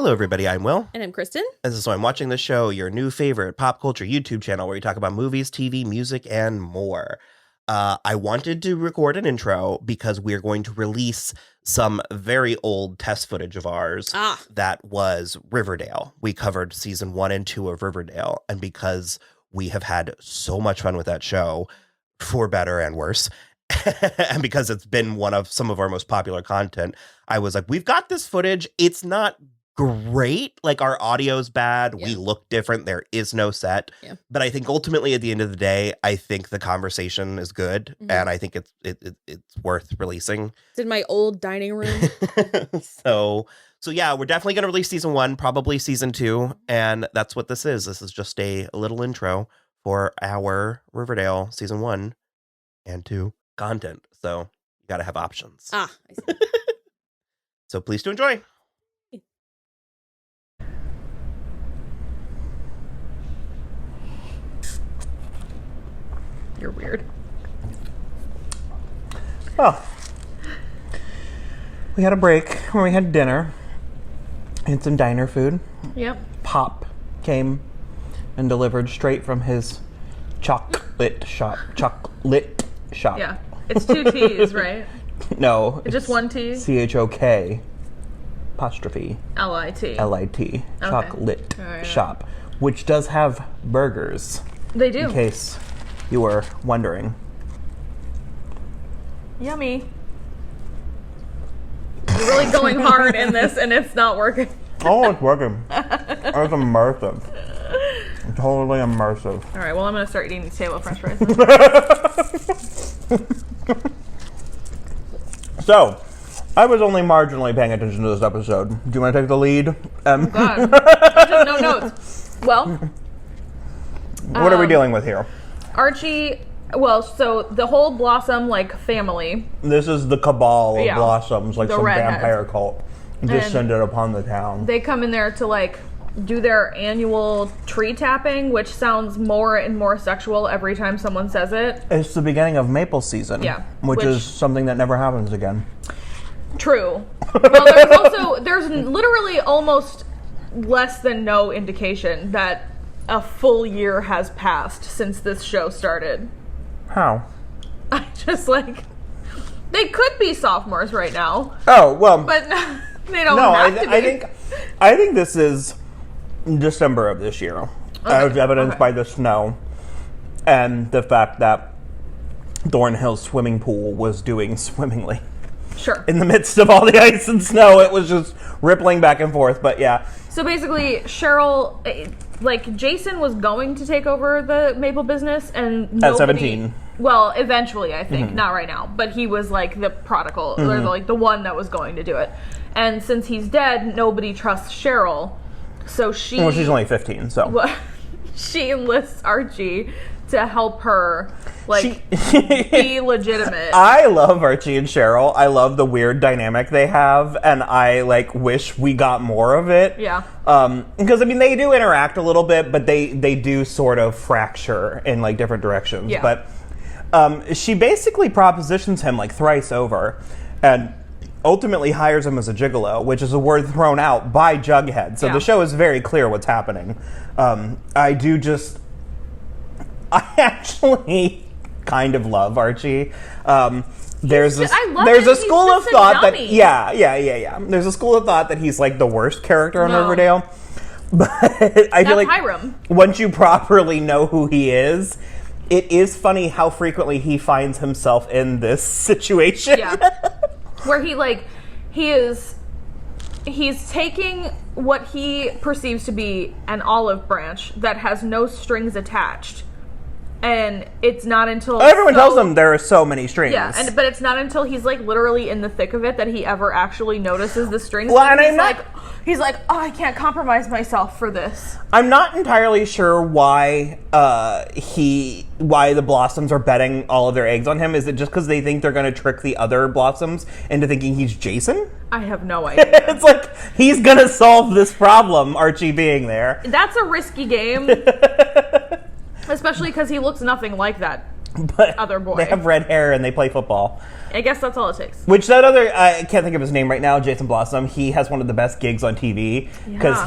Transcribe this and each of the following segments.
Hello, everybody. I'm Will. And I'm Kristen. This is So I'm Watching the Show, your new favorite pop culture YouTube channel where we talk about movies, TV, music, and more. I wanted to record an intro because we're going to release some very old test footage of ours that was Riverdale. We covered season 1 and 2 of Riverdale, and because we have had so much fun with that show, for better and worse, and because it's been one of some of our most popular content, I was like, we've got this footage. It's not great. Like, our audio's bad. Yeah. We look different. There is no set. Yeah. But I think ultimately at the end of the day, I think the conversation is good. Mm-hmm. And I think it's worth releasing. It's in my old dining room. So yeah, we're definitely going to release season 1, probably season 2. And that's what this is. This is just a little intro for our Riverdale season 1 and 2 content. So you got to have options. I see. So please do enjoy. You're weird. Well, we had a break where we had dinner and some diner food. Yep. Pop came and delivered straight from his chocolate shop. Yeah. It's 2 T's, right? No. It's just 1 T? CHOK apostrophe LIT. LIT. Chocolate shop. Which does have burgers. They do. In case you were wondering. Yummy. You're really going hard in this and it's not working. Oh, it's working. It's immersive. Totally immersive. All right, well, I'm going to start eating these table french fries. So, I was only marginally paying attention to this episode. Do you want to take the lead? Oh, God. I just no notes. Well, what are we dealing with here? Archie, so the whole Blossom, family. This is the cabal of Blossoms, like some redheads. vampire cult descended upon the town. They come in there to, do their annual tree tapping, which sounds more and more sexual every time someone says it. It's the beginning of maple season. Yeah. Which is something that never happens again. True. Well, there's literally almost less than no indication that a full year has passed since this show started. How? I just, they could be sophomores right now. Oh, well. But they don't have to be. I think this is December of this year, as evidenced by the snow and the fact that Thornhill's swimming pool was doing swimmingly. Sure. In the midst of all the ice and snow, it was just rippling back and forth, but yeah. So basically, Cheryl, Jason was going to take over the maple business, and nobody... At 17. Well, eventually, I think. Mm-hmm. Not right now. But he was, the prodigal, or, the one that was going to do it. And since he's dead, nobody trusts Cheryl. So she... Well, she's only 15, so... Well, she enlists Archie to help her, be legitimate. I love Archie and Cheryl. I love the weird dynamic they have, and I, wish we got more of it. Yeah. Because, they do interact a little bit, but they do sort of fracture in, different directions. Yeah. But she basically propositions him, thrice over, and ultimately hires him as a gigolo, which is a word thrown out by Jughead. So the show is very clear what's happening. I actually kind of love Archie. There's a school of thought that There's a school of thought that he's the worst character on Riverdale. But I feel like Hiram. Once you properly know who he is, it is funny how frequently he finds himself in this situation. Yeah. Where he's taking what he perceives to be an olive branch that has no strings attached. And it's not until... Everyone tells him there are so many strings. Yeah, but it's not until he's, literally in the thick of it that he ever actually notices the strings. Well, and he's like, oh, I can't compromise myself for this. I'm not entirely sure why the Blossoms are betting all of their eggs on him. Is it just because they think they're going to trick the other Blossoms into thinking he's Jason? I have no idea. It's he's going to solve this problem, Archie being there. That's a risky game. Especially because he looks nothing like that but other boy. They have red hair and they play football. I guess that's all it takes. Which that other, I can't think of his name right now, Jason Blossom, he has one of the best gigs on TV because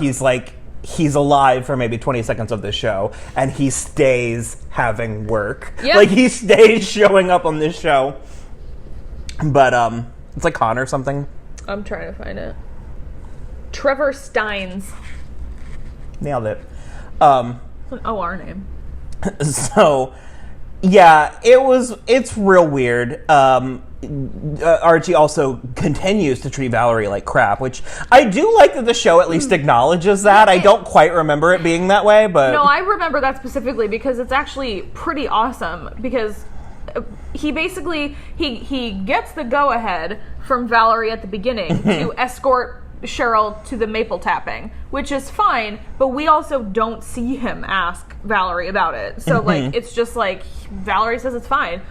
he's alive for maybe 20 seconds of this show and he stays having work. Yep. Like he stays showing up on this show. But it's like Connor or something. I'm trying to find it. Trevor Steins. Nailed it. It's an OR name. So, yeah, it's real weird. Archie also continues to treat Valerie like crap, which I do like that the show at least acknowledges that. I don't quite remember it being that way, but... No, I remember that specifically because it's actually pretty awesome because he basically, he gets the go-ahead from Valerie at the beginning to escort Cheryl to the maple tapping, which is fine, but we also don't see him ask Valerie about it. So, like, it's just like, Valerie says it's fine.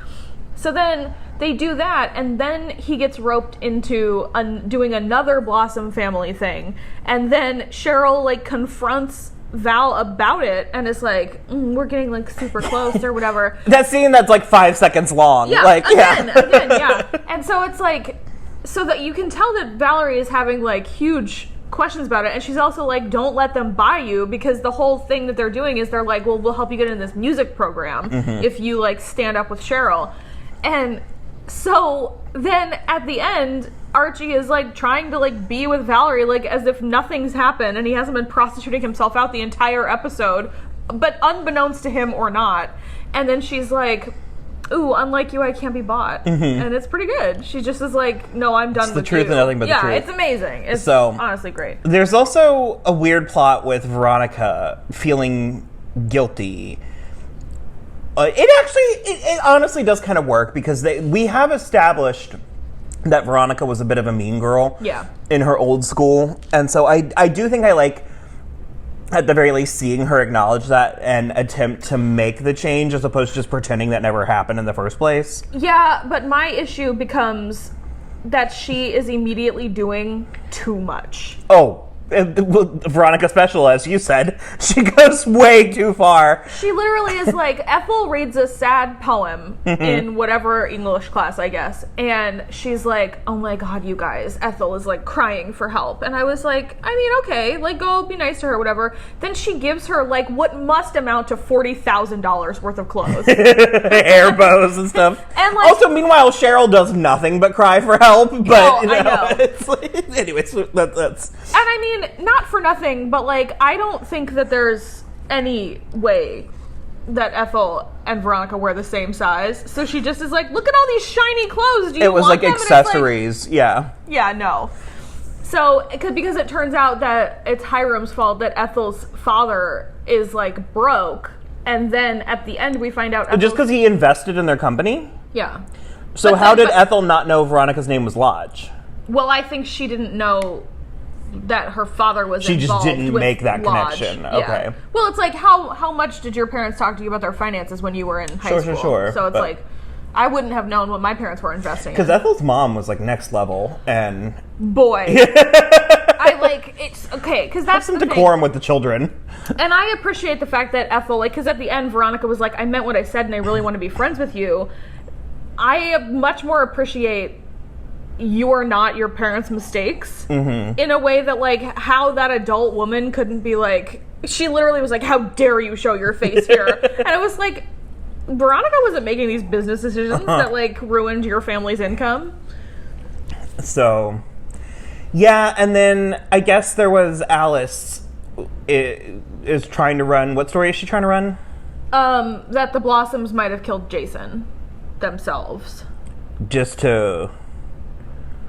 So then they do that, and then he gets roped into doing another Blossom family thing. And then Cheryl, like, confronts Val about it, and is like, we're getting, like, super close or whatever. That scene that's, like, 5 seconds long. Yeah, like, again, yeah. And so it's like, so that you can tell that Valerie is having, like, huge questions about it, and she's also like, don't let them buy you, because the whole thing that they're doing is they're like, well, we'll help you get in this music program if you, like, stand up with Cheryl. And so then at the end, Archie is, like, trying to, like, be with Valerie, like, as if nothing's happened, and he hasn't been prostituting himself out the entire episode, but unbeknownst to him or not. And then she's like, ooh, unlike you, I can't be bought. And it's pretty good. She just is like, no, I'm done with you. It's the truth and nothing but the truth. Yeah, it's amazing. It's honestly great. There's also a weird plot with Veronica feeling guilty. It honestly does kind of work because we have established that Veronica was a bit of a mean girl in her old school. And so I do think I like, at the very least, seeing her acknowledge that and attempt to make the change as opposed to just pretending that never happened in the first place. Yeah, but my issue becomes that she is immediately doing too much. Oh, Veronica special, as you said, she goes way too far. She literally is like, Ethel reads a sad poem in whatever English class, I guess, and she's like, oh my god, you guys, Ethel is, like, crying for help. And I was like, I mean, okay, like, go be nice to her, whatever. Then she gives her, like, what must amount to $40,000 worth of clothes. Hair bows and stuff. And, like, also, meanwhile, Cheryl does nothing but cry for help, but, I know. It's like, anyways, that's... And I mean, not for nothing, but, like, I don't think that there's any way that Ethel and Veronica wear the same size. So she just is like, look at all these shiny clothes. Do you It was want like them? accessories, yeah. Yeah, no. So, because it turns out that it's Hiram's fault that Ethel's father is, like, broke. And then at the end we find out Just because he invested in their company? Yeah. So but how did Ethel not know Veronica's name was Lodge? Well, I think she didn't know that her father was involved. She just didn't make that Lodge. connection. Yeah. Okay. Well, it's like, how much did your parents talk to you about their finances when you were in high school? Sure. So it's like, I wouldn't have known what my parents were investing in. Because Ethel's mom was, like, next level, and... Boy. I, like, it's... Okay, because that's some decorum with the children. And I appreciate the fact that Ethel, like, because at the end, Veronica was like, I meant what I said, and I really want to be friends with you. I much more appreciate you are not your parents' mistakes in a way that, like, how that adult woman couldn't be like, she literally was like, how dare you show your face here? And I was like, Veronica wasn't making these business decisions that, like, ruined your family's income. So, yeah, and then I guess there was Alice is trying to run, what story is she trying to run? That the Blossoms might have killed Jason themselves. Just to...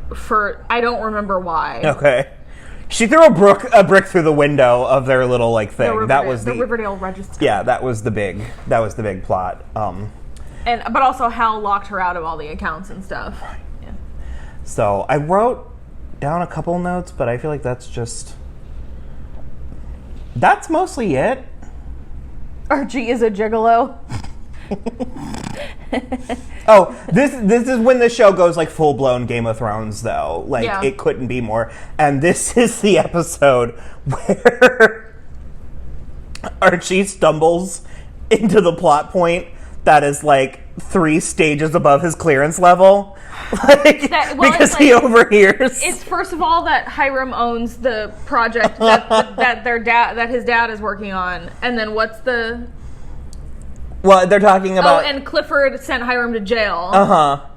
I don't remember why. Okay. She threw a brick through the window of their little, like, thing. That was the Riverdale Register. Yeah, that was the big plot. But also Hal locked her out of all the accounts and stuff. Yeah. So I wrote down a couple notes, but I feel like that's mostly it. Archie is a gigolo. Oh, this is when the show goes, like, full-blown Game of Thrones, though. Like, yeah. It couldn't be more. And this is the episode where Archie stumbles into the plot point that is like 3 stages above his clearance level. Because he overhears. It's first of all that Hiram owns the project that his dad is working on, and then what's the? Well, they're talking about. Oh, and Clifford sent Hiram to jail.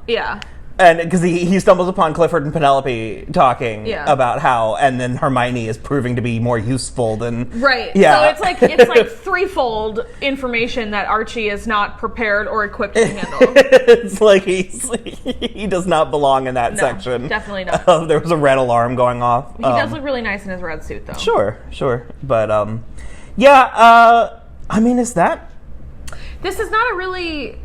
Yeah. And because he stumbles upon Clifford and Penelope talking about how, and then Hermione is proving to be more useful than Yeah. So it's like threefold information that Archie is not prepared or equipped to handle. It's like he does not belong in that section. Definitely not. There was a red alarm going off. He does look really nice in his red suit, though. Sure, but I mean, is that? This is not a really.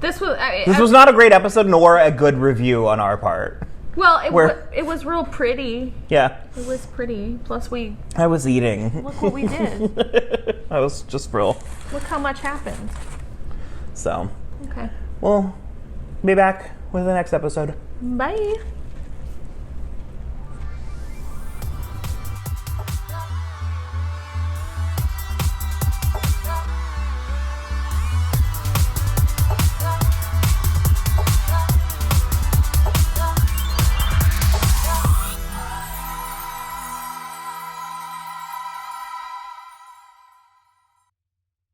This was not a great episode, nor a good review on our part. Well, it was real pretty. Yeah. It was pretty. Plus, I was eating. Look what we did. I was just real. Look how much happened. So. Okay. We'll be back with the next episode. Bye.